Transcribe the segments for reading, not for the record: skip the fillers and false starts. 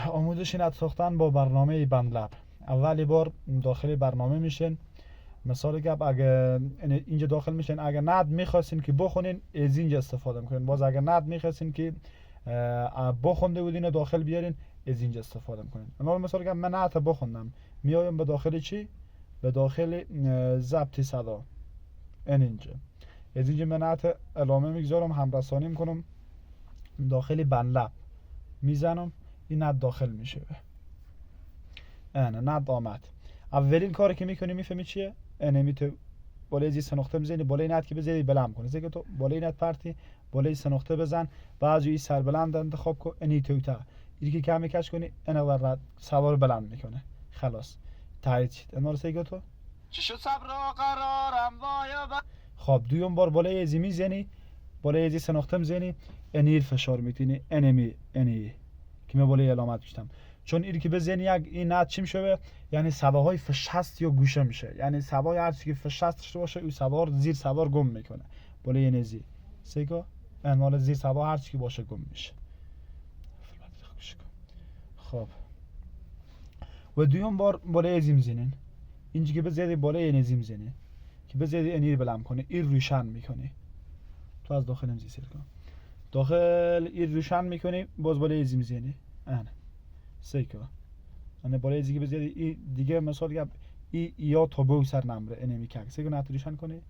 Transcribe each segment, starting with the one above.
آموزش نت ساختن با برنامه بندلب. اولی بار داخل برنامه میشین. مثال گپ اگه اینجا داخل میشین، اگر نت میخواستین که بخونین از اینجا استفاده میکنین. باز اگر نت میخواستین که بخونده بودین داخل بیارین از اینجا استفاده میکنین. اما مثال گپ من نت بخوندم میایم به داخل چی؟ به داخل ضبط صدا. اینجا از اینجا من نت علامه میگذارم، همرسانی میکنم داخل بندلب میزنم، این نت داخل میشه. نت آمد. اولین کاری که میکنی میفهمی چیه؟ میتو بالای زی سنخته میزنی، بالای نت که بزنی بلند کنی. زیگه تو بالای نت پرتی بالای سنخته بزن، بعضی این سر بلند انتخاب کن، اینی تویتا اینی که کمی کش کنی اینا رد سوار بلند میکنه. خلاص تایید شد. اینا رو سیگه تو چی شد صبر و قرارم وایا خب دوم بار بالای زی میزنی، بالای زی سنخته میزنی، اینی فشار میتونی اینی که من بالای علامت کشتم. چون اینی که بزنی یک این نت چی میشه؟ یعنی صداهای فشست یا گوشه میشه. یعنی صدای هر چی که فشست داشته باشه اون صدا زیر صدا گم میکنه. بالای نزی سیگا مال زیر صدا هر چی که باشه گم میشه. خب و دوم بار بالای زی میزنین. اینجا که بزنی بالای نزی میزنی که بزنی اینی بلند کنه، این روشن میکنه. تو از داخل نزی سر کن. داخل این روشن میکنی، باز بالای زی میزنی. سیکا انا بالای دیگه بزنی دیگه مثال گپ یا تابو سر نمره انمی که سیکا نتریشن کنی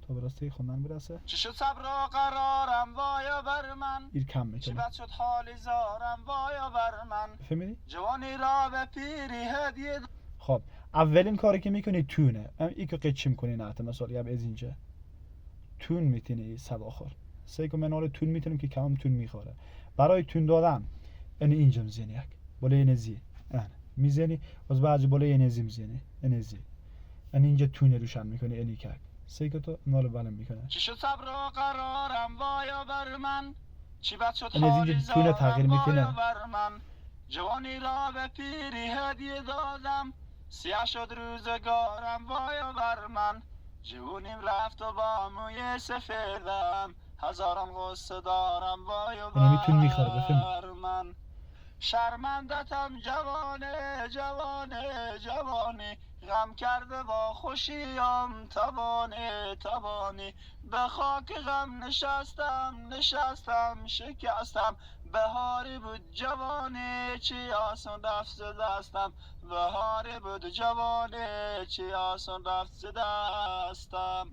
تا براسته خوندن برسه. چی شد صبر و قرارم وایا بر من، این کم میکنه. چی بد شد حالی زارم وایا بر من، فهمیدی؟ جوانی را به پیری هدیه. خب اولین کاری که میکنی تونه. این که قیچی میکنی نه مثال گپ از اینجا تون میتونی صدا خور. سیکا منال تون میتونم که کم تون میخوره. برای تون دادن اینجا میزنی یک بالای نزی میزنی، باز بعضی بالای نزی میزنی نزی اینجا تونه روشن میکنی اینی که سیکا تو نال بلند میکنه. چی شد صبر و قرارم وایا بر من، چی بد شد حالی زارم وایا بر من، جوانی را به پیری هدیه دادم، سیاه شد روزگارم وایا بر من، جوونیم رفت و با موی سفیدم، هزاران غصه دارم وایا بر من، شرمندتم جوانه جوانه جوانی، غم کرده با خوشیم تبانی، به خاک غم نشستم شکستم، بهاری بود جوانی چی آسان رفت ز دستم، بهاری بود جوانی چی آسان رفت ز دستم،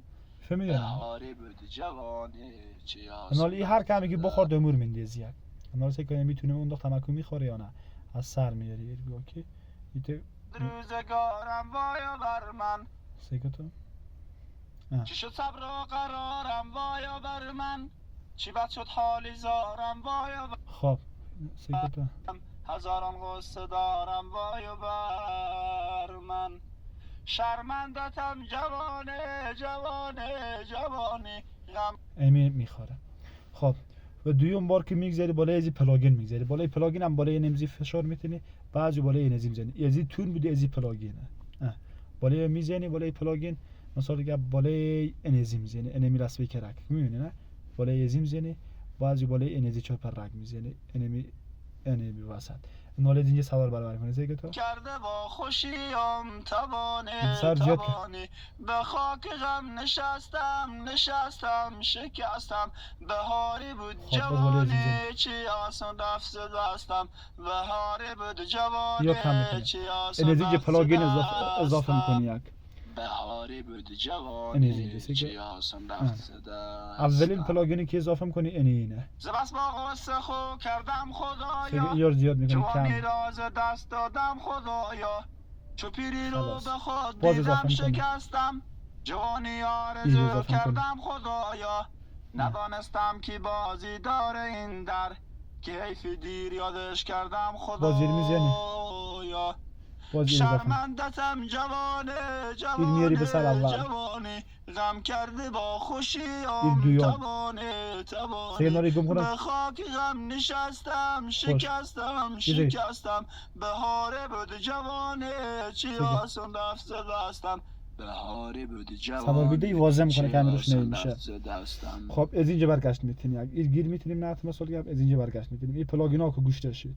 بهاری بود جوانی چی آسان. نالی هر کمی که بخور دمور میندازی. انا سیکا میتونه اون دختر تمکن میخوره یا نه از سر میاری اوکی روزگارم وایا بر من سیکا تو چی شد صبر و قرارم وایا بر من، چی بد شد حالی زارم وایا بر خب سیکا تو هزاران غصه دارم وایا بر من، شرمندتم جوانه جوانه جوانی غم امین میخوره. خب و دوم بار که میگذاری بالای ازی پلاگین میگذاری، بالای پلاگین هم بالای نمزی فشار میتونی، بعضی بالای نزی میزنی. ازی تون بوده ازی پلاگینه بالای میزنی بالای پلاگین مثلا دیگه بالای انزی میزنی انمی رسمی کرک میبینی نه بالای ازی میزنی، بعضی بالای انزی چهار پر رگ میزنی انمی وسط نالد اینجا سوار برابر کنه زیگه تو کرده با خوشیم تبانی به خاک غم نشستم شکستم، بهاری بود جوانی چی آسان رفت ز دستم، بهاری بود جوانی چی آسان رفت ز دستم، پلاگین اضافه میکنی یک بهاری بود جوانی چی آسان رفت ز دستم. اولین پلاگینی که اضافه میکنی اینه ز بس با غصه خو کردم خدایا، یار زیاد میکنی جوانی را ز دست دادم خدایا، چو پیری رو به خود دیدم شکستم، جوانی آرزو کردم خدایا، ندانستم که بازی داره این در، که حیف دیر یادش کردم خدایا، شرمندتم جوانه جوانه جوانی، غم کرده با خوشیم تبانی، به خاک غم نشستم شکستم، بهاره بود جوانه چی آسان رفت ز دستم، بهاره بود جوانه بیده وازه میکنه که همیروش نمیشه. خب از اینجا برگشت میتونی اگه گیر میتونیم نه مثلا از اینجا برگشت میتونیم این پلاگینا که گوش داشتید